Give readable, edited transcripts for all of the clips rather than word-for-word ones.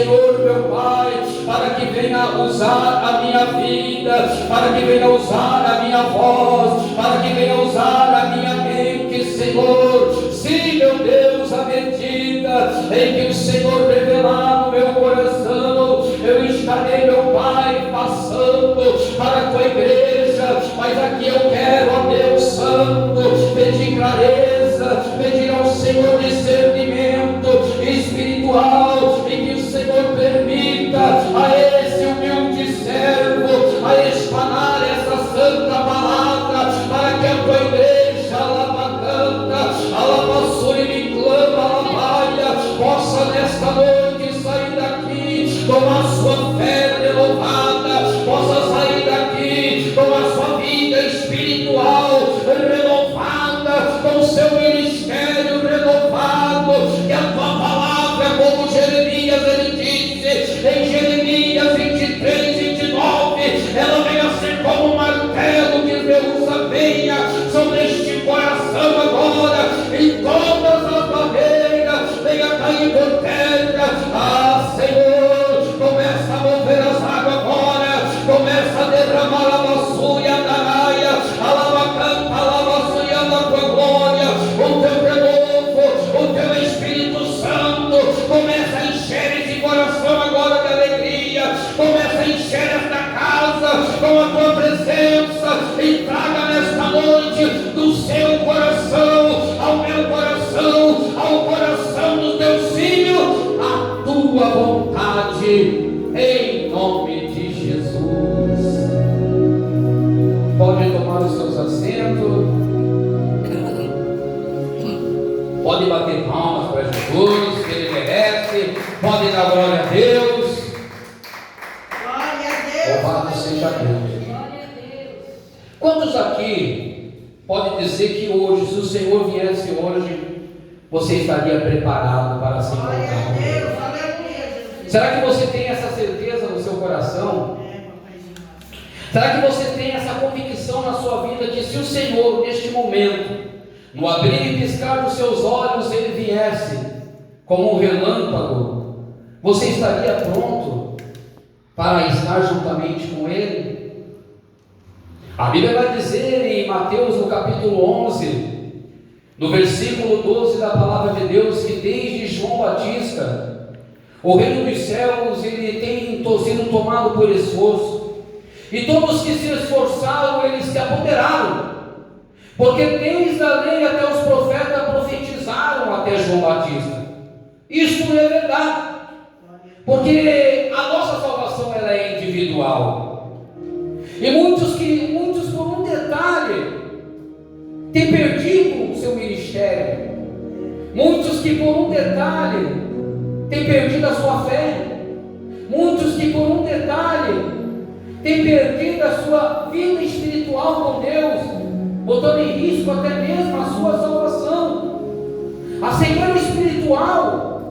Senhor, meu Pai, para que venha usar a minha vida, para que venha usar a minha voz, para que venha usar a minha mente, Senhor. Sim, meu Deus, à medida em que o Senhor revelar no meu coração, eu estarei, meu Pai, passando para a tua igreja, mas aqui eu quero, ó Deus Santo, pedir clareza, pedir ao Senhor discernimento espiritual, e que o Senhor permita a esse humilde servo a explanar essa santa palavra, para que a tua igreja, alabaçure, me clama, alabaia, possa nesta noite sair daqui com a sua fé renovada, possa sair daqui com a sua vida espiritual renovada, com o seu ministério renovado, que a tua palavra, como Jeremias ele disse, em Jeremias 23, 29, ela venha ser como um martelo que Deus venha sobre este coração agora, e todas as barreiras venha cair por terra. Ah, Senhor, começa a mover as águas agora, começa a derramar a vassoura da raia, a lavacanta, a vassoura da tua glória, o teu renovo, o teu Espírito Santo, começa a encher esse coração agora de alegria, começa a encher esta casa com a tua presença, e traga nesta noite do seu coração ao meu coração, ao coração dos teus filhos, a tua vontade, em nome de Jesus. Pode tomar os seus assentos, pode bater palmas para Jesus, que Ele merece, pode dar glória a Deus. Glória a Deus. Louvado seja Deus. Quantos aqui podem dizer que hoje, se o Senhor viesse hoje, você estaria preparado para se encontrar com Ele? Será que você tem essa certeza no seu coração? Será que você tem essa convicção na sua vida que se o Senhor, neste momento, no abrir e piscar dos seus olhos, Ele viesse como um relâmpago, você estaria pronto para estar juntamente com Ele? A Bíblia vai dizer em Mateus, no capítulo 11, no versículo 12 da palavra de Deus, que desde João Batista, o reino dos céus ele tem sido tomado por esforço, e todos que se esforçaram, eles se apoderaram, porque desde a lei até os profetas profetizaram até João Batista. Isto é verdade, porque a nossa salvação ela é individual. E muitos por um detalhe têm perdido o seu ministério. Muitos que por um detalhe têm perdido a sua fé. Muitos que por um detalhe têm perdido a sua vida espiritual com Deus, botando em risco até mesmo a sua salvação. A cegueira espiritual,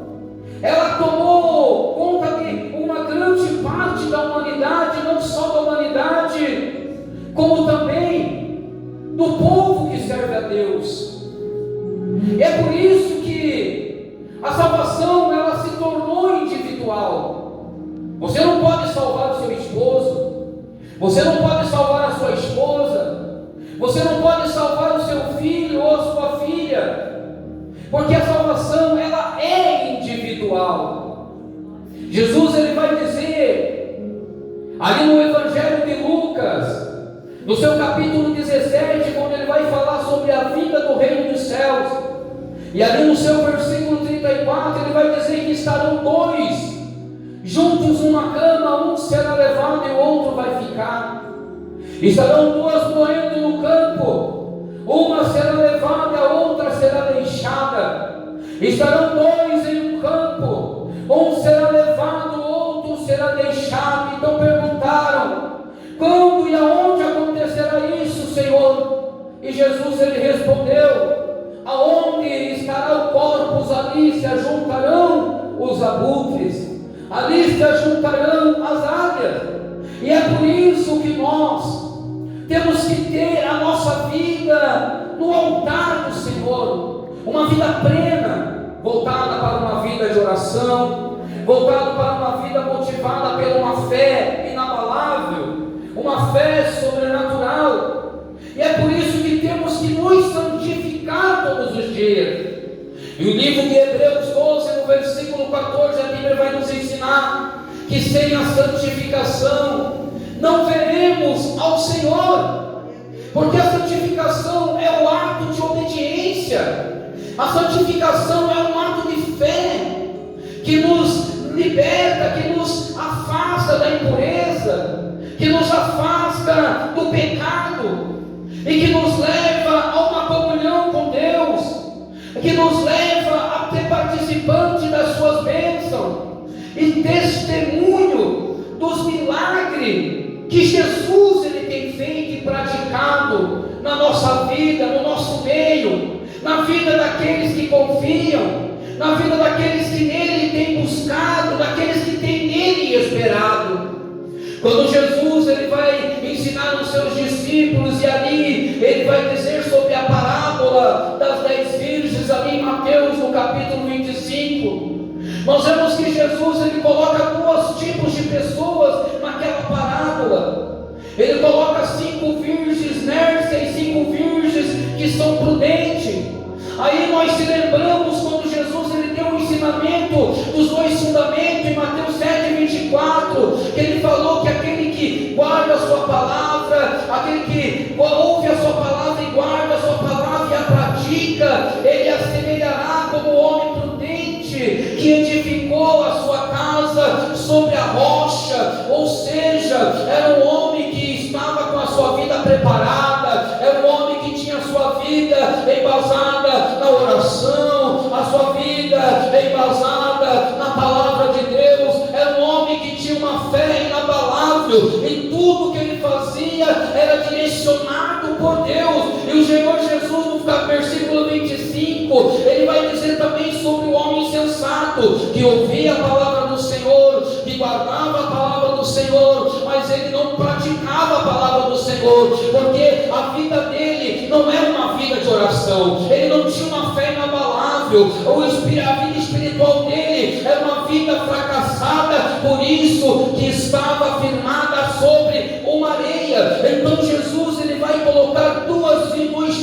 ela tomou conta de uma grande parte da humanidade, não só da humanidade, como também do povo que serve a Deus. E é por isso que a salvação ela se tornou individual. Você não pode salvar o seu esposo, você não pode salvar a sua esposa, você não pode salvar o seu filho ou a sua filha, porque a salvação ela é individual. Jesus ele vai dizer ali no Evangelho de Lucas, no seu capítulo 17, quando ele vai falar sobre a vida do reino dos céus, e ali no seu versículo 34 ele vai dizer que estarão dois juntos numa cama, um será levado e o outro vai ficar. Estarão duas moendo no campo, uma será levada e a outra será deixada. Estarão dois em um campo, um será levado, o outro será deixado. Então perguntaram: quando e aonde acontecerá isso, Senhor? E Jesus ele respondeu: aonde estará o corpus, ali se ajuntarão os abutres, ali se ajuntarão as águias. E é por isso que nós temos que ter a nossa vida no altar do Senhor, uma vida plena, voltada para uma vida de oração, voltado para uma vida motivada pela uma fé inabalável, uma fé sobrenatural. E é por isso que temos que nos santificar todos os dias. E o livro de Hebreus 12, no versículo 14, a Bíblia vai nos ensinar que sem a santificação não veremos ao Senhor, porque a santificação é o ato de obediência, a santificação é um ato de fé, que nos liberta, que nos afasta da impureza, que nos afasta do pecado, e que nos leva a uma comunhão com Deus, que nos leva a ser participante das suas bênçãos, e testemunho dos milagres que Jesus ele tem feito e praticado na nossa vida, no nosso meio, na vida daqueles que confiam, na vida daqueles que nele têm buscado, daqueles que têm nele esperado. Quando Jesus ele vai ensinar os seus discípulos, e ali ele vai dizer sobre a parábola das 10 virgens, ali em Mateus no capítulo 25, nós vemos que Jesus ele coloca 2 tipos de pessoas naquela parábola. Ele coloca 5 virgens nércias e 5 virgens que são prudentes. Aí nós se lembramos quando Jesus ele deu o ensinamento dos 2 fundamentos em Mateus 7:24, que ele falou que aquele que guarda a sua palavra, aquele que ouve a sua palavra e guarda a sua palavra e a pratica, ele assemelhará como o homem prudente que edificou a sua casa sobre a rocha. Ou seja, era um homem que estava com a sua vida preparada, era um homem que tinha a sua vida embasada na oração, a sua vida embasada na palavra de Deus, era um homem que tinha uma fé inabalável, e tudo que ele fazia era direcionado por Deus. E o Senhor Jesus, no versículo 25, ele vai dizer também sobre o homem insensato, que ouvia a palavra do Senhor, que guardava a palavra do Senhor, mas ele não praticava a palavra do Senhor, porque a vida dele não era uma vida de oração, ele não tinha uma fé inabalável, a vida espiritual dele era uma vida fracassada, por isso que estava firmada sobre uma areia. Então Jesus ele vai colocar dois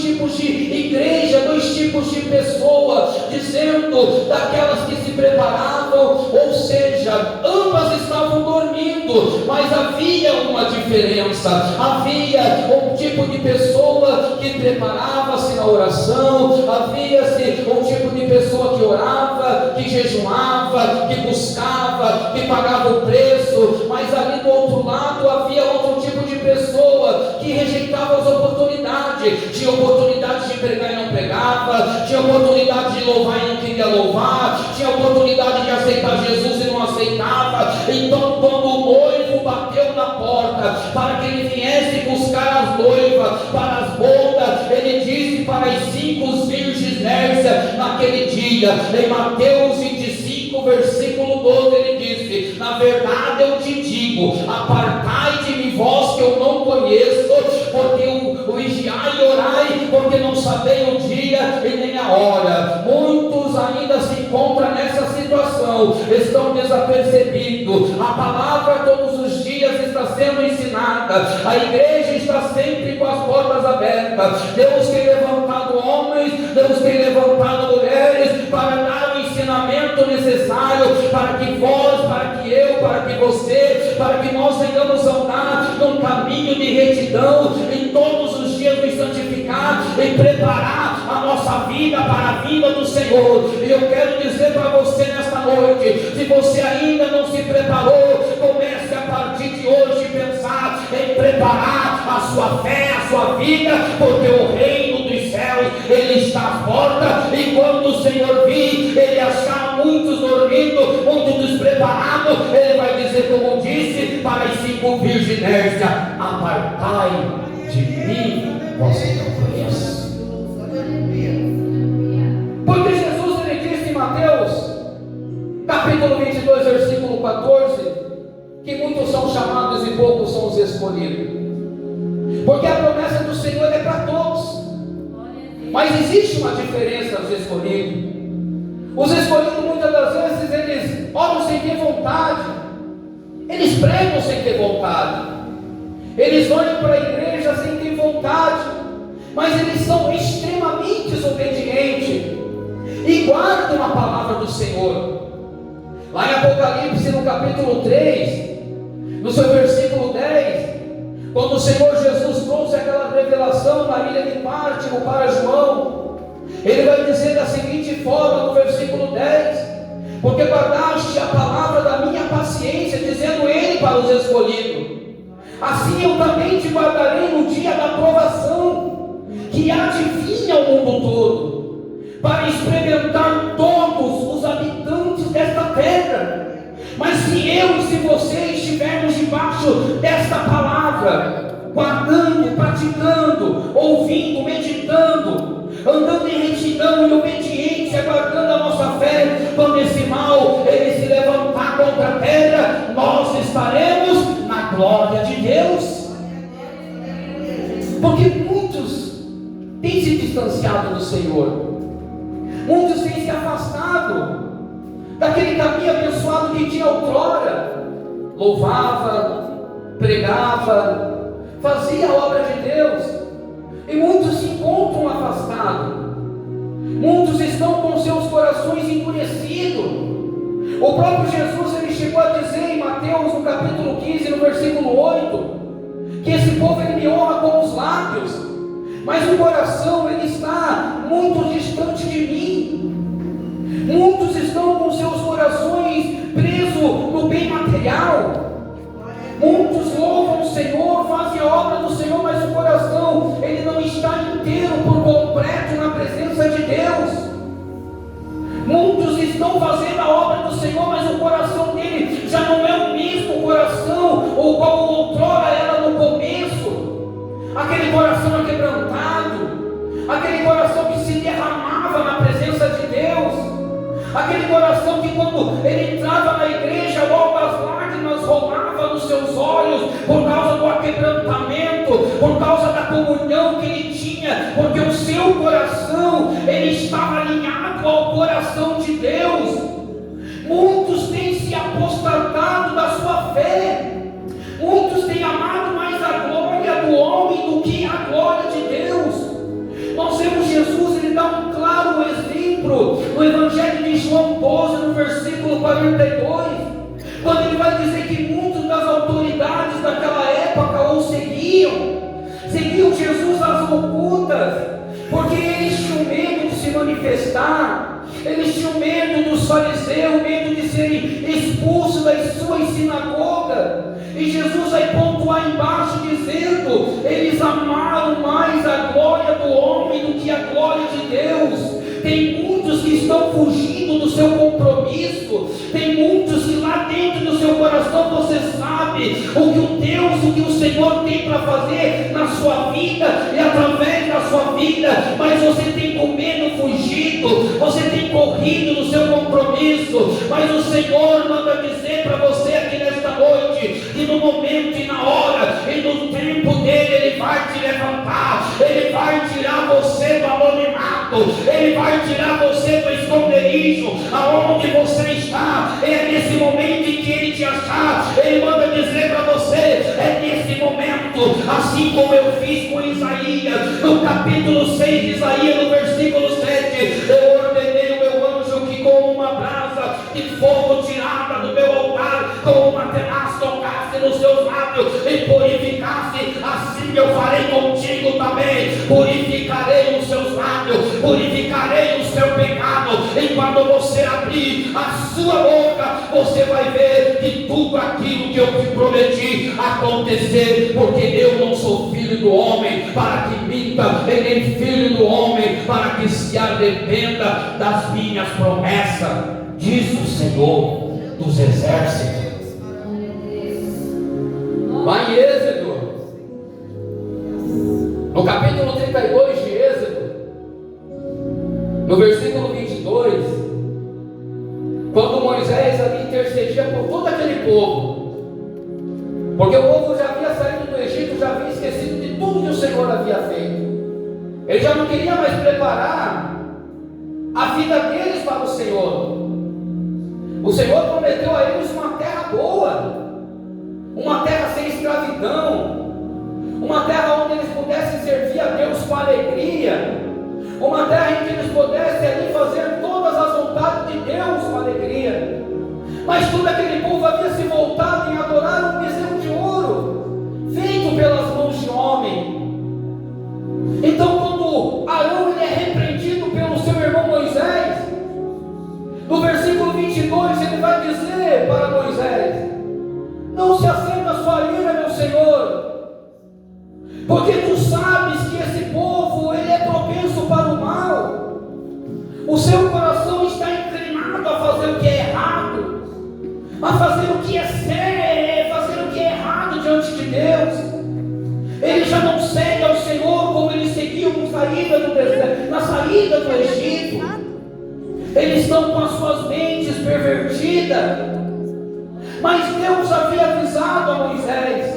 tipos de igreja, 2 tipos de pessoa, dizendo daquelas que se preparavam, ou seja, ambas estavam dormindo, mas havia uma diferença. Havia um tipo de pessoa que preparava-se na oração, havia-se um tipo de pessoa que orava, que jejuava, que buscava, que pagava o preço, mas ali do outro lado havia outro tipo de pessoa que rejeitava as oportunidades, tinha oportunidade de pregar e não pregava, tinha oportunidade de louvar e não queria louvar, tinha oportunidade de aceitar Jesus e não aceitava. Então quando o noivo bateu na porta para que ele viesse buscar as noivas para as bodas, ele disse para as 5 virgens nércias naquele dia, em Mateus 25 versículo 12, ele disse: na verdade eu te digo, apartai de mim vós que eu não conheço, porque o vigiai e orai, porque não sabeis o dia e nem a hora. Muitos ainda se encontram nessa situação, estão desapercebidos. A palavra todos os dias está sendo ensinada, a igreja está sempre com as portas abertas. Deus tem levantado homens, Deus tem levantado mulheres para dar o ensinamento necessário para que vós, para que eu, para que você, para que nós venhamos andar num caminho de retidão, em todos os dias nos santificar e preparar a nossa vida para a vinda do Senhor. E eu quero dizer para você nesta noite, se você ainda não se preparou, comece a partir de hoje pensar em preparar a sua fé, a sua vida, porque o reino dos céus ele está à porta, e quando o Senhor vir, ele achar muitos dormindo, muitos despreparados, ele vai dizer, como disse para as 5 virgens nércias: apartai de mim, vós que não conheço. Porque Jesus ele disse em Mateus capítulo 22 versículo 14 que muitos são chamados e poucos são os escolhidos, porque a promessa do Senhor é para todos, mas existe uma diferença aos escolhidos. Os escolhidos muitas das vezes eles oram sem ter vontade, eles pregam sem ter vontade, eles vão para a igreja sem ter vontade, mas eles são extremamente obedientes e guardam a palavra do Senhor. Lá em Apocalipse, no capítulo 3, no seu versículo 10, quando o Senhor Jesus trouxe aquela revelação na ilha de Pátimo para João, ele vai dizer da seguinte forma no versículo 10: porque guardaste a palavra da minha paciência, dizendo ele para os escolhidos, assim eu também te guardarei no dia da provação, que adivinha o mundo todo, para experimentar todos os habitantes desta terra. Mas se eu e se você estivermos debaixo desta palavra, guardando, praticando, ouvindo, meditando, andando em retidão e obediência, guardando a nossa fé, quando esse mal ele se levantar contra a terra, nós estaremos na glória de Deus. Porque muitos têm se distanciado do Senhor, muitos têm se afastado daquele caminho abençoado que tinha outrora, louvava, pregava, fazia a obra de Deus, e muitos se encontram afastados, muitos estão com seus corações endurecidos. O próprio Jesus ele chegou a dizer em Mateus no capítulo 15, no versículo 8, que esse povo ele me honra com os lábios, mas o coração ele está muito distante de mim. Muitos estão com seus corações presos no bem material. Muitos louvam o Senhor, fazem a obra do Senhor, mas o coração ele não está inteiro por completo na presença de Deus. Muitos estão fazendo a obra do Senhor, mas o coração dele já não é o mesmo coração ou qual outrora era no começo. Aquele coração quebrantado, aquele coração que se derramava na presença de Deus, aquele coração que quando ele entrava na igreja, logo as lágrimas rolavam nos seus olhos, por causa do aquebrantamento, por causa da comunhão que ele tinha, porque o seu coração, ele estava alinhado ao coração de Deus. Muitos têm se apostatado da sua fé, muitos têm amado mais a glória do homem do que a glória de Deus. Nós vemos Jesus, ele dá um claro exemplo no Evangelho de João 12, no versículo 42, quando ele vai dizer que muitas das autoridades daquela época o seguiam Jesus às ocultas, porque eles tinham medo de se manifestar, eles tinham medo dos fariseus, medo de serem expulsos das suas sinagogas. E Jesus vai pontuar embaixo dizendo: eles amaram mais a glória do homem do que a glória de Deus. Tem muitos que estão fugindo do seu compromisso, tem muitos que lá dentro do seu coração você sabe o que o Deus, o que o Senhor tem para fazer na sua vida e através da sua vida, mas você tem com medo fugido, você tem corrido no seu compromisso. Mas o Senhor manda dizer para você aqui nesta noite que no momento e na hora e no tempo dele, ele vai te levantar, ele vai tirar você do anonimato, ele vai tirar você do esconderijo aonde você está. É nesse momento em que ele te achar, ele manda dizer para você: é nesse momento, assim como eu fiz com Isaías, no capítulo 6 de Isaías, no versículo 7, eu ordenei o meu anjo que com uma brasa de fogo tirada do meu altar, com uma tenaz tocasse nos seus lábios e purificasse. Assim eu farei contigo também, purificarei os seus lábios, purificarei o seu pecado. E quando você abrir a sua boca, você vai ver que tudo aquilo que eu te prometi acontecer, porque eu não sou filho do homem para que minta, e nem filho do homem para que se arrependa das minhas promessas, diz o Senhor dos exércitos. Lá em Êxodo, no capítulo 32 de Êxodo, no versículo 22, quando Moisés ali intercedia por todo aquele povo, porque o povo já havia saído do Egito, já havia esquecido de tudo que o Senhor havia feito, ele já não queria mais preparar a vida deles para o Senhor. O Senhor prometeu a eles uma terra boa, uma terra sem escravidão, uma terra onde eles pudessem servir a Deus com alegria, uma terra em que eles pudessem ali fazer todas as vontades de Deus com alegria. Mas todo aquele povo havia se voltado em adorar um bezerro de ouro, feito pelas mãos de homem. Então, quando Arão ele é repreendido pelo seu irmão Moisés, no versículo 22 ele vai dizer para Moisés: não se acenda a sua ira, meu Senhor, porque tu sabes que esse povo ele é propenso para o mal. O seu coração está inclinado a fazer o que é errado, a fazer o que é sério, fazer o que é errado diante de Deus. Ele já não segue ao Senhor como eles seguiam na saída do Egito. Eles estão com as suas mentes pervertidas. Mas Deus havia avisado a Moisés.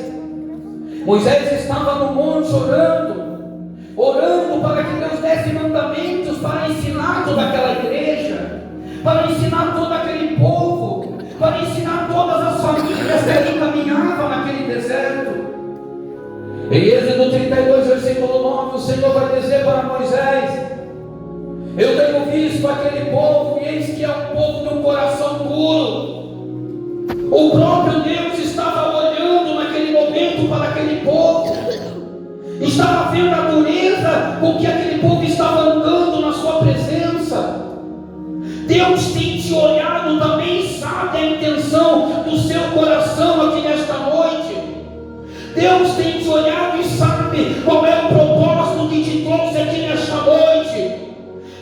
Moisés estava no monte orando para que Deus desse mandamentos para ensinar toda aquela igreja, para ensinar todo aquele povo, para ensinar todas as famílias que ali caminhavam naquele deserto. Em Êxodo 32, versículo 9, o Senhor vai dizer para Moisés: eu tenho visto aquele povo, e eis que é um povo de um coração duro. O próprio Deus estava olhando naquele momento para aquele povo, estava vendo a dureza com que aquele povo estava andando na sua presença. Deus tem te olhado também, sabe a intenção do seu coração aqui nesta noite. Deus tem te olhado e sabe qual é o propósito que te trouxe aqui nesta noite.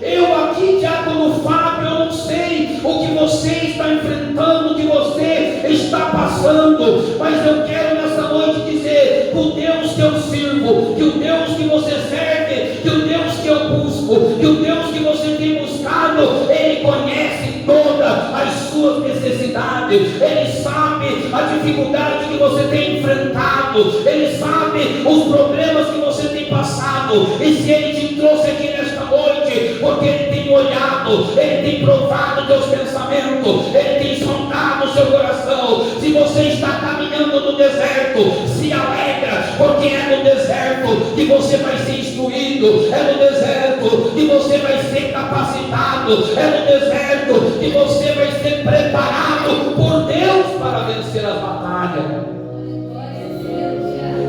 Eu aqui, diácono Fábio, eu não sei o que você está enfrentando, o que você está passando, mas eu quero nessa noite dizer que o Deus que eu sirvo, que o Deus que você serve, que o Deus que eu busco, que o Deus que você tem buscado, Ele conhece todas as suas necessidades, Ele sabe a dificuldade que você tem enfrentado, Ele sabe os problemas que você tem passado. E se Ele te trouxe aqui nesta noite, porque Ele tem olhado, Ele tem provado teus pensamentos, Ele tem sondado o seu coração. Se você está caminhando no deserto, se alegra, porque é no deserto que você vai ser instruído, é no deserto que você vai ser capacitado, é no deserto que você vai ser preparado por Deus para vencer as batalhas.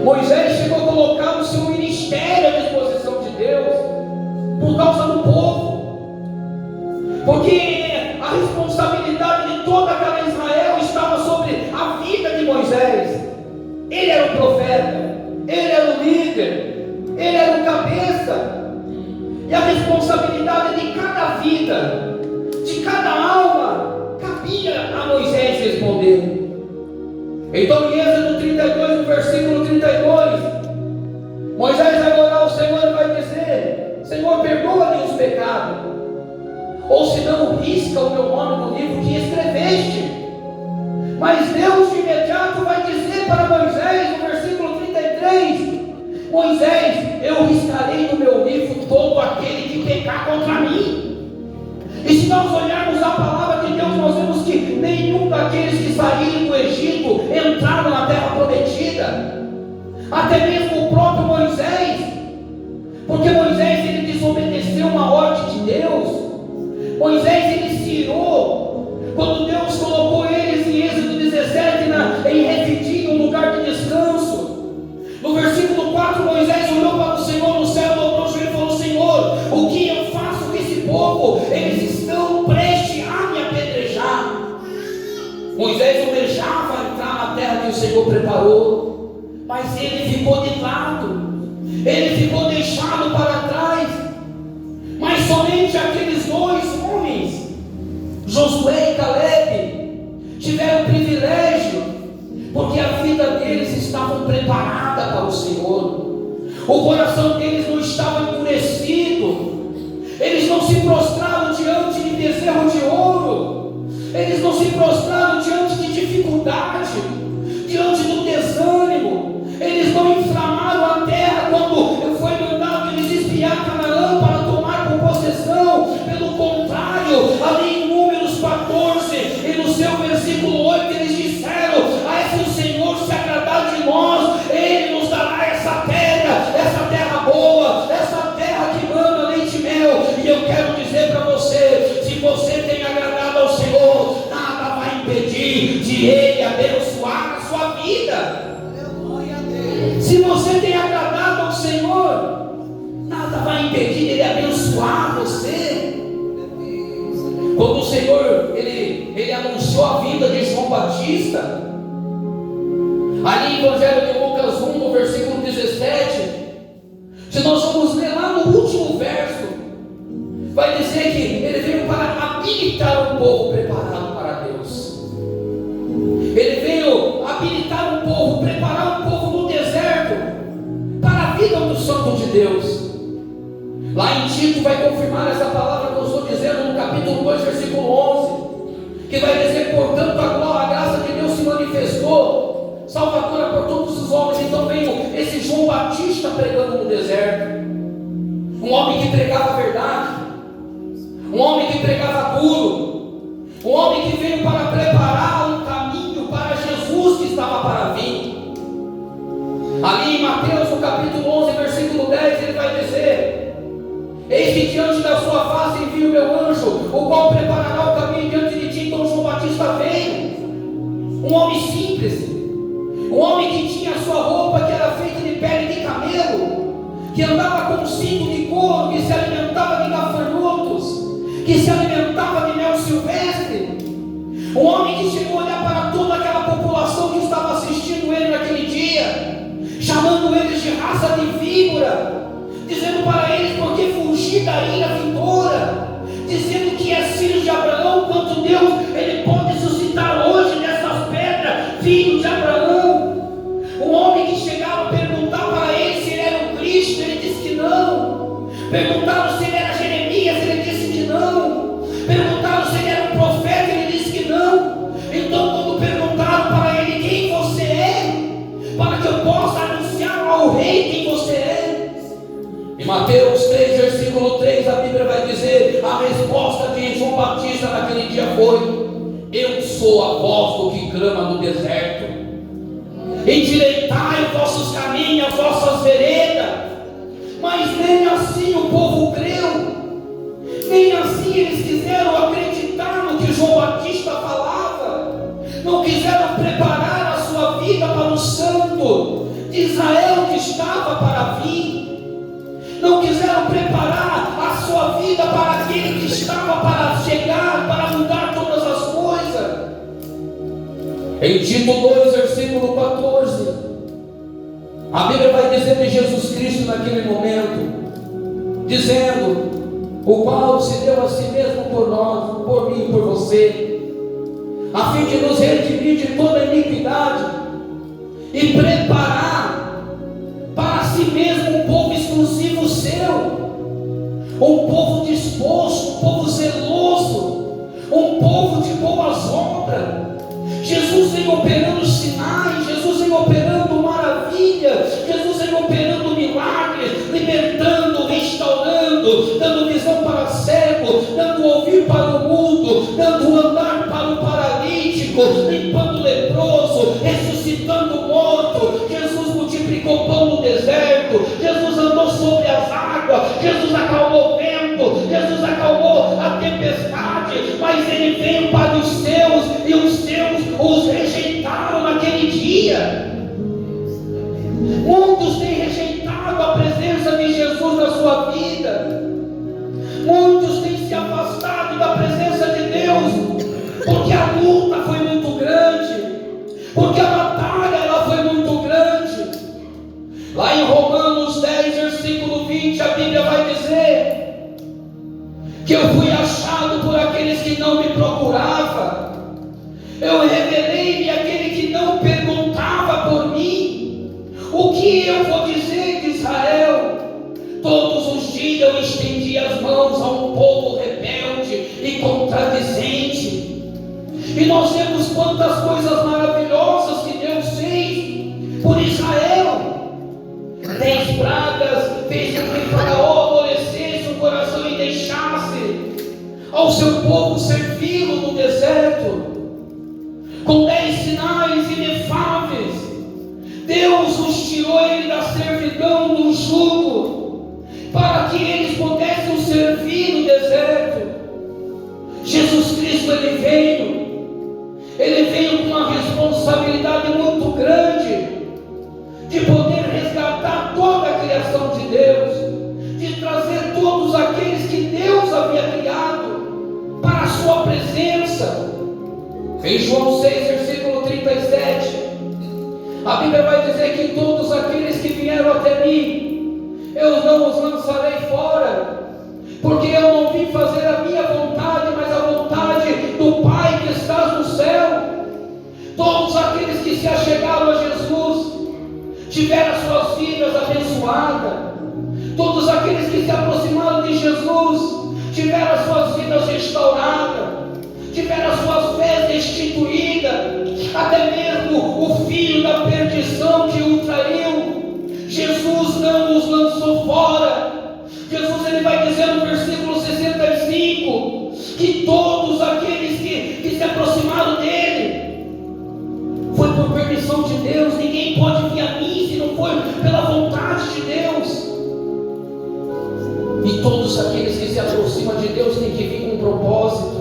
Moisés chegou a colocar o seu ministério à disposição de Deus por causa do povo, porque a responsabilidade de toda aquela Israel estava sobre a vida de Moisés. Ele era o profeta, ele era o líder, ele era o cabeça, e a responsabilidade de cada vida, de cada alma, cabia a Moisés responder. Então, em Êxodo 32, no versículo 32, Moisés vai orar ao Senhor e vai dizer: Senhor, perdoa-lhe os pecados, ou se não, risca o meu nome no livro que escreveste. Mas Deus de imediato vai dizer para Moisés, no versículo 33, Moisés, eu riscarei do meu livro todo aquele que pecar contra mim. E se nós olharmos a palavra de Deus, nós vemos que nenhum daqueles que saíram do Egito entraram na terra prometida, até mesmo o próprio Moisés, porque Moisés ele desobedeceu uma ordem de Deus. Moisés ele se irou quando Deus colocou eles em Êxodo 17 em Refidim, um lugar de descanso. No versículo 4, Moisés olhou para o Senhor no céu, dobrou o joelho e falou: Senhor, o que eu faço com esse povo? Eles estão prestes a me apedrejar. Moisés almejava entrar na terra que o Senhor preparou, mas ele ficou de lado, ele ficou deixado para trás. Mas somente aqueles dois homens, Josué e Caleb, tiveram privilégio, porque a vida deles estava preparada para o Senhor. O coração deles não estava endurecido, eles não se prostraram diante de bezerro de ouro, eles não se prostraram diante de dificuldade, diante do desânimo, eles não inflamaram a terra quando foi mandado eles espiar Canaã para tomar por possessão. Pelo contrário, ali em Números 14 e no impedir de Ele abençoar a sua vida. Se você tem agradado ao Senhor, nada vai impedir Ele abençoar você. Quando o Senhor ele anunciou a vida de João Batista, ali em Evangelho de Lucas 1, no versículo 17, se nós vamos ler lá no último verso, vai dizer que ele veio para habilitar um povo preparado para Deus. Ele veio habilitar um povo, preparar um povo no deserto para a vida do Santo de Deus. Lá em Tito vai confirmar essa palavra que eu estou dizendo no capítulo 2, versículo 11, que vai dizer: portanto a graça de Deus se manifestou, salvadora por todos os homens. Então veio esse João Batista pregando no deserto, um homem que pregava a verdade, um homem que pregava puro, um homem que veio para preparar um caminho para Jesus que estava para vir. Ali em Mateus, no capítulo 11, versículo 10, ele vai dizer: eis que diante da sua face envio o meu anjo, o qual preparará o caminho diante de ti. Então João Batista veio, um homem simples, um homem que tinha a sua roupa que era feita de pele de camelo, que andava com um cinto de couro, que se alimentava de gafanhotos, que se alimentava de mel silvestre. Um homem que chegou a olhar para toda aquela população que estava assistindo ele naquele dia, chamando eles de raça de víbora, dizendo para eles: por que fugir da ira vindoura? Dizendo que é filho de Abraão, quanto Deus ele pode suscitar hoje nessas pedras filho de Abraão. Um homem que chegava a perguntar para ele se ele era o Cristo, ele disse que não. Perguntaram se ele era Jeremias, ele disse que não. Perguntaram se ele era um profeta, ele disse que não. Então quando perguntaram para ele: quem você é? Para que eu possa anunciar ao rei quem você é. Em Mateus 3, versículo 3, a Bíblia vai dizer: a resposta de João Batista naquele dia foi: eu sou a voz do que clama no deserto, endireitai os vossos caminhos, as vossas veredas. Mas nem assim o povo creu, nem assim eles quiseram acreditar no que João Batista falava, não quiseram preparar a sua vida para o santo de Israel que estava para vir, não quiseram preparar a sua vida para aquele que estava para chegar, para mudar todas as coisas. Em Tito 2, versículo 14, a Bíblia vai dizer de Jesus Cristo naquele momento, dizendo: o qual se deu a si mesmo por nós, por mim e por você, a fim de nos redimir de toda iniquidade e preparar para si mesmo um povo exclusivo seu, um povo disposto, um povo zeloso, um povo de boas obras. Jesus vem operando sinais, Jesus vem operando maravilhas, Jesus vem operando milagres, libertando, restaurando, dando visão para cego, dando ouvir para o mudo, dando andar para o paralítico, limpando o leproso, ressuscitando o morto. Jesus multiplicou pão no deserto, Jesus andou sobre as águas, Jesus acalmou o vento, Jesus acalmou a tempestade, mas ele veio para os seus e os seus os rejeitaram naquele dia. Muitos têm rejeitado a presença de Jesus na sua vida, muitos têm se afastado da presença de Deus, porque a luta foi muito grande, porque a batalha ela foi muito grande. Lá em Romanos 10, versículo 20, a Bíblia vai dizer que eu fui achado por aqueles que não me procuravam, eu revelei-me àquele que não perguntava por mim. O que eu vou dizer de Israel? Todos os dias eu estendi as mãos a um povo rebelde e contradizente. E nós vemos quantas coisas maravilhosas que Deus fez por Israel. 10 pragas fez com que Faraó amolecesse o coração e deixasse ao seu povo servi-lo no deserto. Com 10 sinais inefáveis, Deus os tirou ele da servidão do jugo, para que eles pudessem servir no deserto. Jesus Cristo ele responsabilidade muito grande de poder resgatar toda a criação de Deus, de trazer todos aqueles que Deus havia criado para a sua presença. Em João 6, versículo 37, a Bíblia vai dizer que todos aqueles que vieram até mim, eu não os lançarei fora, porque eu não vim fazer a minha vontade, mas a vontade do Pai que está no céu. Todos aqueles que se achegaram a Jesus tiveram as suas vidas abençoadas. Todos aqueles que se aproximaram de Jesus tiveram as suas vidas restauradas, tiveram as suas fés destituídas. Até mesmo o filho da perdição que o traiu, Jesus não os lançou fora. Jesus, ele vai dizer no versículo 65 que todos aqueles que se aproximaram dele foi por permissão de Deus. Ninguém pode vir a mim se não for pela vontade de Deus. E todos aqueles que se aproximam de Deus têm que vir com um propósito.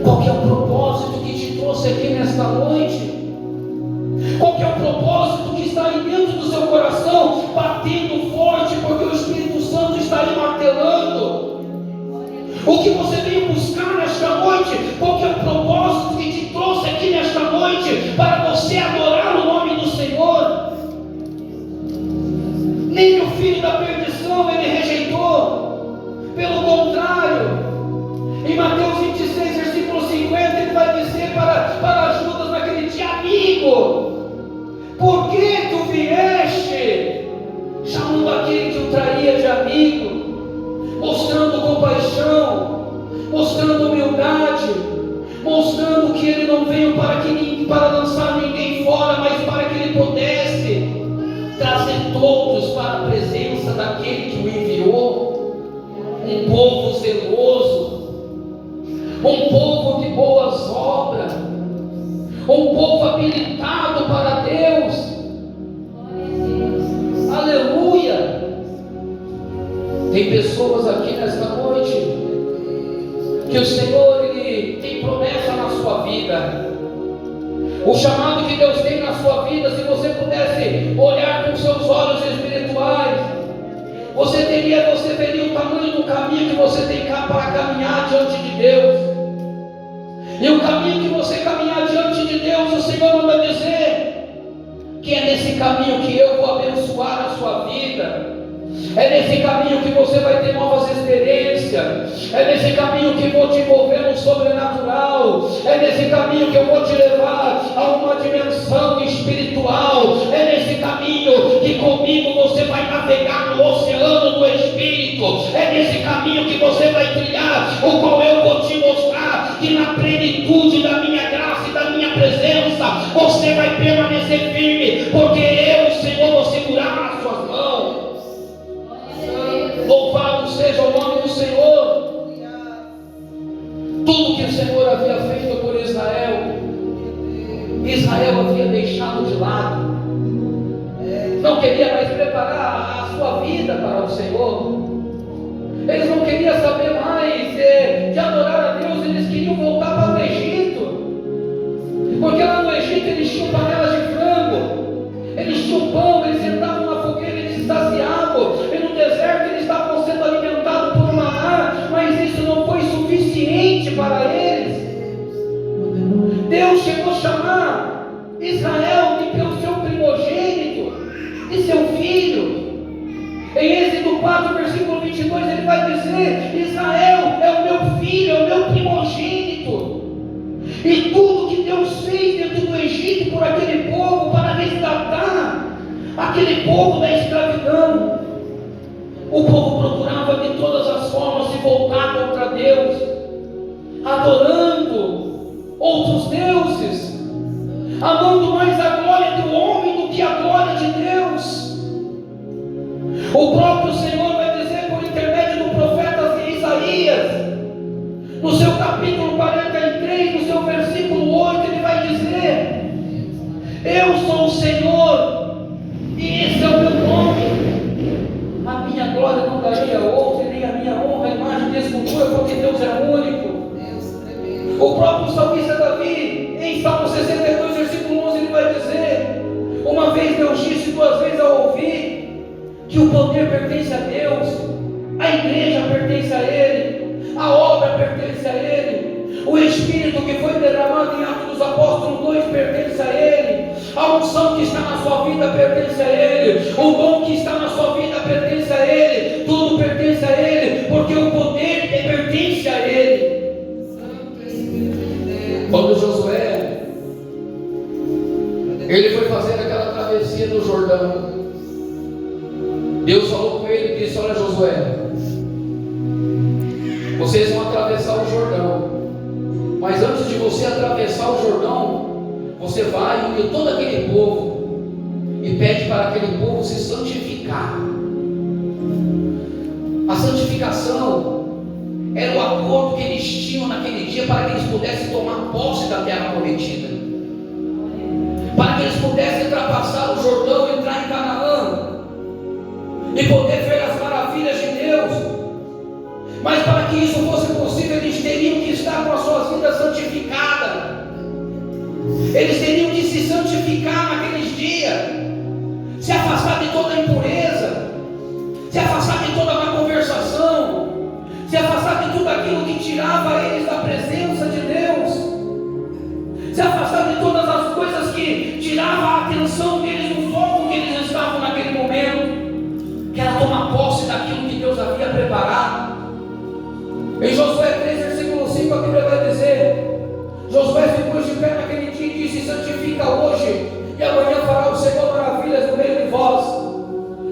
Qual que é o propósito que te trouxe aqui nesta noite? Qual que é o propósito que está aí dentro do seu coração, batendo forte, porque o Espírito Santo está aí martelando? O que você veio buscar nesta noite? Qual que é o propósito que te trouxe aqui nesta noite, para você adorar o nome do Senhor? Nem o filho da perdição ele rejeitou, pelo contrário, em Mateus 26, versículo 50, ele vai dizer para Judas naquele dia: amigo, por que tu vieste? Chamando aquele que o traía de amigo, mostrando compaixão, mostrando humildade, mostrando que ele não veio para lançar ninguém fora, mas para que ele pudesse trazer todos para a presença daquele que o enviou. Um povo zeloso, um povo de boas obras, um povo habilitado para Deus. Aleluia! Tem pessoas aqui nesta noite que o Senhor ele tem promessa na sua vida. O chamado que Deus tem na sua vida, se você pudesse olhar com seus olhos espirituais, você veria o tamanho do caminho que você tem para caminhar diante de Deus. E o caminho que você caminhar diante de Deus, o Senhor manda dizer que é nesse caminho que eu vou abençoar a sua vida. É nesse caminho que você vai ter novas experiências. É nesse caminho que vou te envolver no sobrenatural. É nesse caminho que eu vou te levar a uma dimensão espiritual. É nesse caminho que comigo você vai navegar no oceano do Espírito. É nesse caminho que você vai trilhar, o qual eu vou te mostrar que na plenitude da minha graça e da minha presença você vai permanecer firme, porque eu, Senhor, vou segurar nas suas mãos. Louvado seja o nome do Senhor. Tudo que o Senhor havia feito por Israel, Israel havia deixado de lado. Não queria mais preparar a sua vida para o Senhor. Eles não queriam saber mais de adorar a Deus. Eles queriam voltar para o Egito, porque lá no Egito eles tinham panelas de frango, eles tinham pão, eles sentavam na fogueira, eles se saciavam, e no deserto eles estavam sendo alimentados por maná, mas isso não foi suficiente para eles. Deus chegou a chamar Israel pelo seu primogênito, de seu filho. Em Êxodo 4, versículo 22, ele vai dizer: Israel é o meu filho, é o meu primogênito. E tudo que Deus fez dentro do Egito por aquele povo, para resgatar aquele povo da escravidão, o povo procurava de todas as formas se voltar contra Deus, adorando outros deuses, amando mais a glória do homem do que a glória de Deus. O próprio Senhor vai dizer por intermédio do profeta Isaías, no seu capítulo 43, no seu versículo 8, ele vai dizer: eu sou o Senhor, e esse é o meu nome. A minha glória não darei a outro, nem a minha honra a imagem de escultura, porque Deus é único. O próprio salmista Davi, em Salmo 62, versículo duas vezes ao ouvir que o poder pertence a Deus, a igreja pertence a Ele, a obra pertence a Ele, o Espírito que foi derramado em Atos dos Apóstolos 2 pertence a Ele, a unção que está na sua vida pertence a Ele, o dom que está na sua vida pertence a Ele, tudo pertence a Ele, porque o poder pertence a Ele. Quando Josué, ele foi fazer aquela travessia do Jordão, Deus falou com ele e disse: olha, Josué, vocês vão atravessar o Jordão, mas antes de você atravessar o Jordão, você vai unir todo aquele povo e pede para aquele povo se santificar. A santificação era o acordo que eles tinham naquele dia para que eles pudessem tomar posse da terra prometida, para que eles pudessem ultrapassar o Jordão, entrar em Canaã e poder ver as maravilhas de Deus. Mas para que isso fosse possível, eles teriam que estar com as suas vidas santificadas. Eles teriam que se santificar naqueles dias, se afastar de toda a impureza, se afastar de toda a má conversação, se afastar de tudo aquilo que tirava eles da presença de Deus, se afastar de todas as coisas que tiravam a atenção deles do foco que eles estavam naquele momento, que era tomar posse daquilo que Deus havia preparado. Em Josué 3, versículo 5, a Bíblia vai dizer: Josué ficou de pé naquele dia e disse: santifica hoje, e amanhã fará o Senhor maravilhas no meio de vós.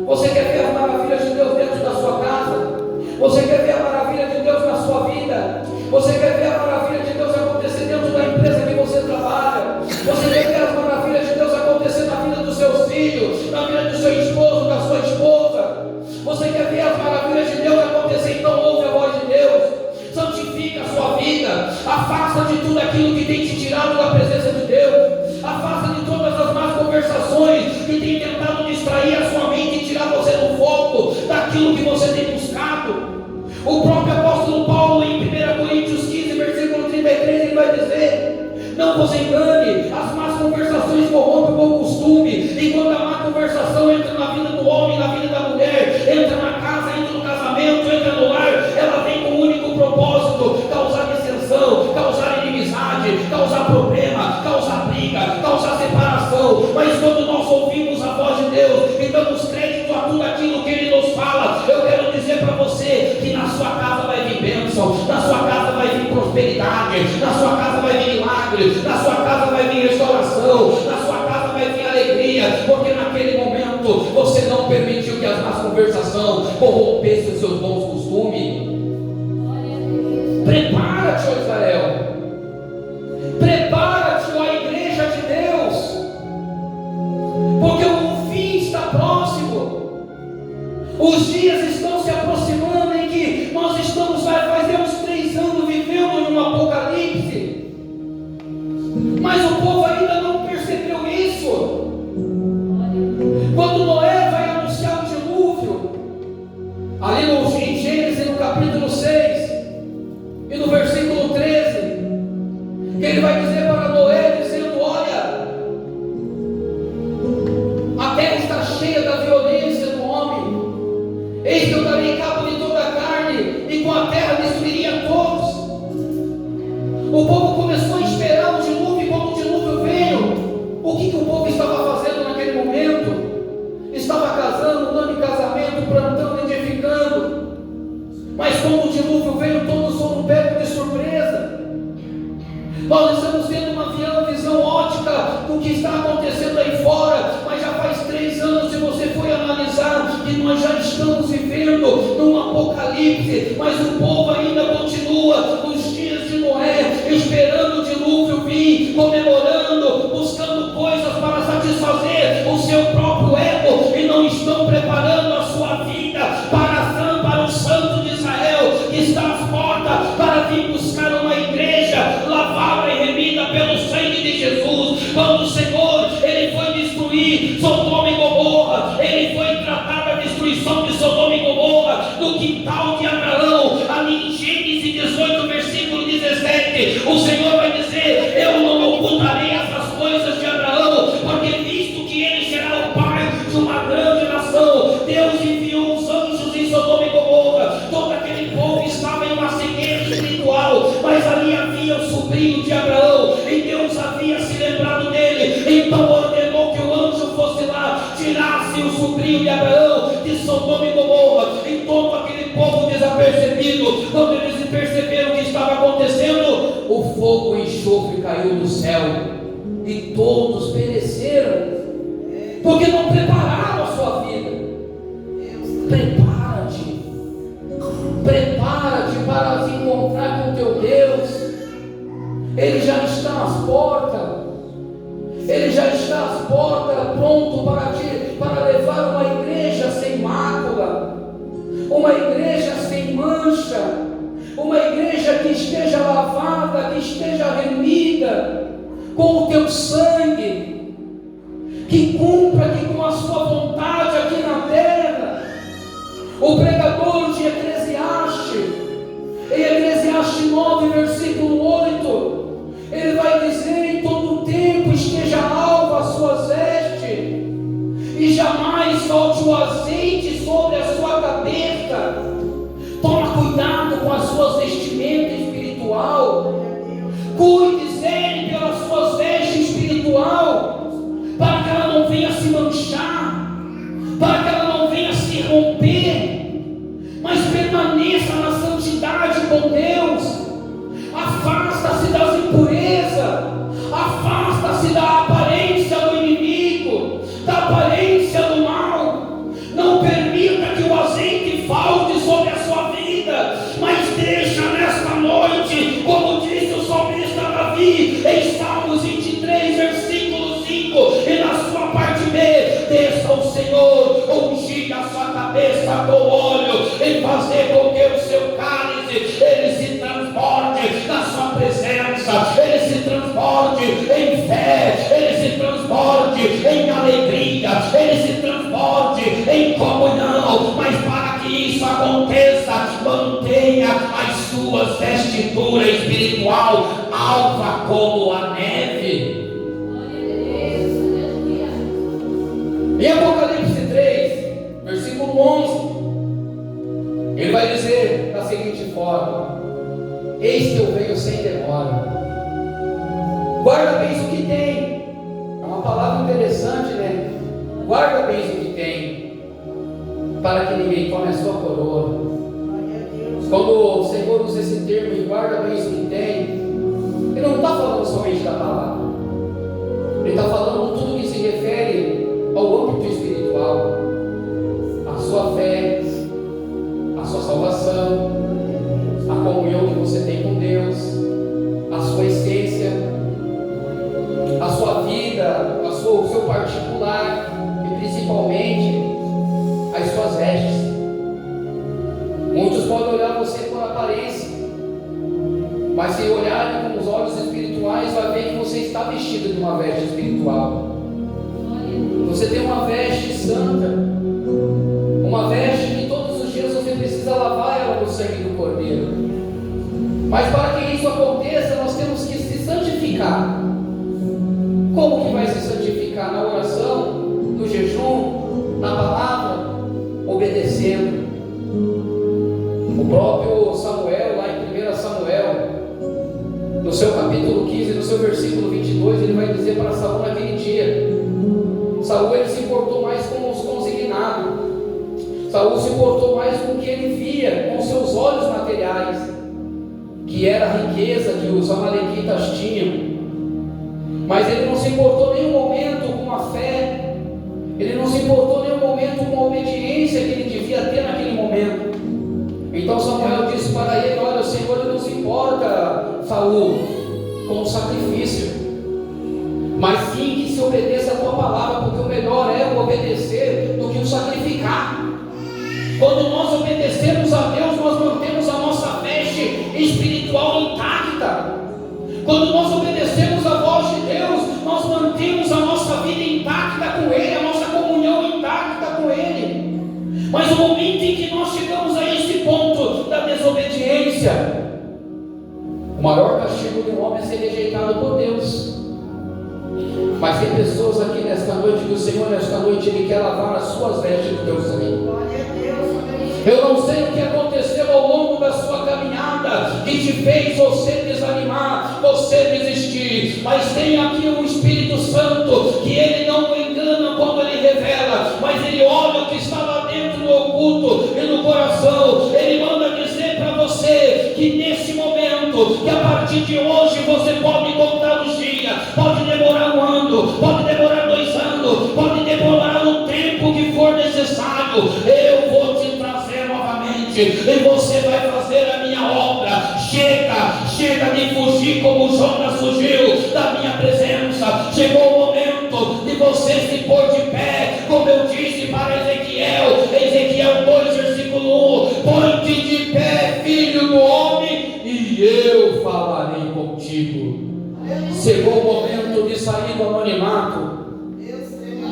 Você quer ver as maravilhas de Deus dentro da sua casa? Você quer ver a maravilha de Deus na sua vida? Você quer ver a maravilha de Deus acontecer dentro da empresa que você trabalha? Você quer ver as maravilhas de Deus acontecer na vida dos seus filhos, na vida do seu esposo, da sua esposa? Você quer ver as maravilhas de Deus acontecer? Então ouve a voz de Deus, santifica a sua vida, afasta de tudo aquilo que tem te tirado da presença de Deus, afasta de todas as más conversações que tem tentado distrair a sua mente e tirar você do foco daquilo que você tem buscado. O próprio apóstolo Paulo, em 1 Coríntios 15, versículo 33, ele vai dizer: não vos engane, as más conversações corrompem o bom costume, e quando a má conversação entra na vida do homem, na vida da mulher, entra na casa, entra no casamento, entra no lar, ela vem com o único propósito: causar dissensão, causar inimizade, causar problema, causar briga, causar separação. Mas quando nós ouvimos a voz de Deus e damos crédito a tudo aquilo que Ele nos fala, eu quero dizer para você que na sua casa vai vir bênção, na sua casa vai vir prosperidade, na sua casa vai vir milagre, na sua casa vai vir restauração, na sua casa vai vir alegria, porque naquele momento você não permitiu que as más conversações corrompessem os seus bons costumes. Prepara-te, ó Israel, prepara-te, ó igreja de Deus, porque o fim está próximo. Os dias estão se aproximando em que nós estamos, fazemos 3 anos vivendo em um apocalipse, mas o povo ainda não percebeu isso. Quando Noé vai anunciar o dilúvio, ali em Gênesis, no capítulo 6 e no versículo 13, que ele vai dizer para Noé, dizendo: olha, a terra está cheia da violência do homem, eis que eu darei cabo de toda a carne, e com a terra destruiria todos. O povo começou a esperar o dilúvio, e quando o dilúvio veio, o que o povo estava fazendo naquele momento? Estava casando, dando em casamento, plantando, edificando. Mas quando o dilúvio veio, todos foram pegos de surpresa. Nós estamos tendo uma visão ótica do que está acontecendo aí fora, mas já faz 3 anos, se você for analisar, que nós já estamos vivendo num apocalipse, mas o povo ainda continua nos dias de Noé, esperando o dilúvio vir, comemorando, buscando coisas para satisfazer o seu próprio ego, e não estão preparando a sua vida para o Santo de Israel, que está às portas, para vir buscar uma igreja lavada e remida pelo sangue de Jesus. Quando o Senhor, Ele foi destruir Sodoma e Gomorra, Ele foi tratar da destruição de Sodoma e Gomorra no quintal de Abraão, ali em Gênesis 18, versículo 17, o Senhor vai dizer: eu não ocultarei essas coisas de Abraão, porque visto que ele será o pai de filho de Abraão, de Sodoma e Gomorra, e todo aquele povo desapercebido. Quando eles perceberam o que estava acontecendo, o fogo e enxofre caiu do céu e todos pereceram, porque não prepararam a sua vida. Prepara-te para se encontrar com teu Deus. Ele já está às portas. Ele já está às portas, pronto para levar uma igreja sem mácula, uma igreja sem mancha, uma igreja que esteja lavada, que esteja remida com o teu sangue, que cumpra aqui com a sua vontade aqui na terra. O pregador de Eclesiastes, em Eclesiastes 9, versículo 8, ele vai dizer: em todo o tempo esteja alva as suas vestes, e jamais falte o azeite sobre a sua cabeça. Toma cuidado com as suas vestimentas espiritual. Cuide sempre pelas suas vestes espiritual, para que ela não venha se manchar, para que ela não venha se romper, mas permaneça na santidade com Deus. Afasta-se das impurezas, afasta-se da aparência do inimigo, da aparência do mal. Não permita que o azeite falte sobre a sua vida, mas deixa nesta noite, como disse o salmista Davi em Salmos 23, versículo 5, e na sua parte B: desça o Senhor, ungir a sua cabeça com óleo, e fazer com que o seu cálice ele se transporte na sua presença, ele se transporte em fé, ele se transporte em alegria, ele se transporte em comunhão. Mas para que isso aconteça, mantenha as suas vestiduras espiritual alva como a neve. Em Apocalipse 3, versículo 11, ele vai dizer da seguinte forma: eis que eu venho sem demora. Guarda bem o que tem. É uma palavra interessante, né? Guarda bem o que tem, para que ninguém tome a sua coroa. Quando o Senhor usa esse termo, guarda bem o que tem, ele não está falando somente da palavra, ele está falando tudo que se refere ao âmbito espiritual, a sua fé, a sua salvação, a comunhão que você tem com Deus, a sua essência, a sua vida, o seu particular, e principalmente as suas vestes. Muitos podem olhar você por aparência, mas se olharem com os olhos espirituais, vai ver que você está vestido de uma veste espiritual. Você tem uma veste santa, uma veste que todos os dias você precisa lavar ela no sangue do Cordeiro. Mas para que isso aconteça, nós temos que se santificar. Como que vai se santificar? Na oração, no jejum, na palavra, obedecendo. O próprio Samuel, lá em 1 Samuel, no seu capítulo 15, no seu versículo 22, ele vai dizer para Saul naquele dia: Saul, ele se importou mais com os consignados. Saul se importou mais com o que ele via com seus olhos materiais, que era a riqueza que os amalequitas tinham. Mas ele não se importou em nenhum momento com a fé, ele não se importou em nenhum momento com a obediência que ele devia ter naquele momento. Então Samuel disse para ele: olha, o Senhor não se importa, Saul, com o sacrifício, mas sim que se obedeça a tua palavra, porque o melhor é o obedecer do que o sacrificar. Quando nós obedecemos a Deus, nós mantemos a nossa veste espiritual intacta. Quando nós obedecemos a voz de Deus, nós mantemos a nossa vida intacta com Ele, a nossa comunhão intacta com Ele. Mas no momento em que nós chegamos a esse ponto da desobediência, o maior castigo de um homem é ser rejeitado por Deus. Mas tem pessoas aqui nesta noite que o Senhor, nesta noite, Ele quer lavar as suas vestes do teu sangue. Eu não sei o que aconteceu ao longo da sua caminhada que te fez você desanimar, você desistir, mas tem aqui o Espírito Santo, que Ele não engana quando Ele revela, mas Ele olha o que partir de hoje você pode contar os dias, pode demorar um ano, pode demorar 2 anos, pode demorar o tempo que for necessário. Eu vou te trazer novamente e você vai fazer a minha obra. Chega de fugir como Jonas fugiu da minha presença. Chegou o momento de você se pôr de pé, como eu disse para Ezequiel 2, versículo 1: põe-te de pé, filho do homem, e eu falarei contigo. Chegou o momento de sair do anonimato.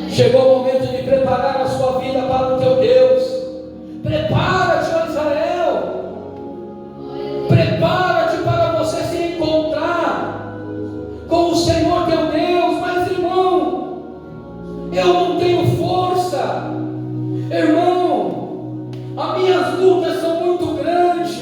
Chegou o momento de preparar a sua vida para o teu Deus. Prepara-te, ó Israel. Prepara-te para você se encontrar com o Senhor teu Deus. Mas, irmão, eu não tenho força. Irmão, as minhas lutas são muito grandes.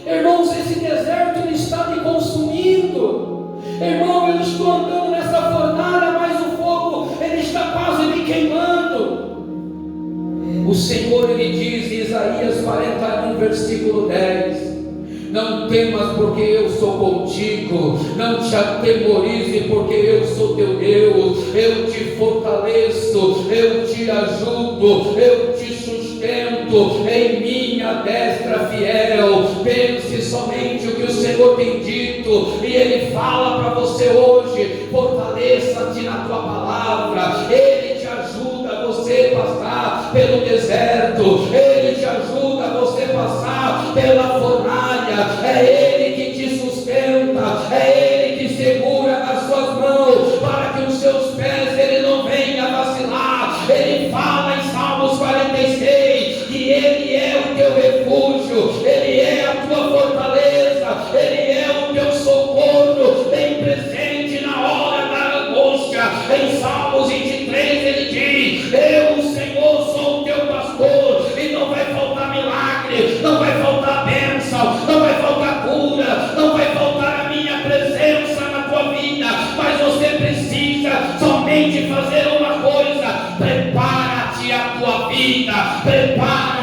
Irmãos, esse deserto ele está me consumindo. Irmão, eu estou andando nessa fornalha, mas o fogo ele está quase me queimando. O Senhor ele diz em Isaías 41, versículo 10: não temas, porque eu sou contigo. Não te atemorize, porque eu sou teu Deus. Eu te fortaleço, eu te ajudo, eu te sustento em minha destra fiel. Pense somente o que o Senhor tem dito, e Ele fala para você hoje: fortaleça-te na tua palavra. Ele te ajuda a você passar pelo deserto, Ele te ajuda a você passar pela fornalha. É Ele que te sustenta, é Ele que segura nas suas mãos, para que os seus pés Ele não venha vacilar. Ele fala em Salmos 46 que Ele é o teu refúgio, Ele é a tua fortaleza, Ele é o teu socorro, bem presente na hora da angústia. Em Salmos 23 Ele diz: eu, o Senhor, sou o teu pastor, e não vai faltar milagre, não vai faltar bênção, não vai faltar cura, não vai faltar a minha presença na tua vida. Mas você precisa somente fazer uma coisa: prepara-te a tua vida, prepara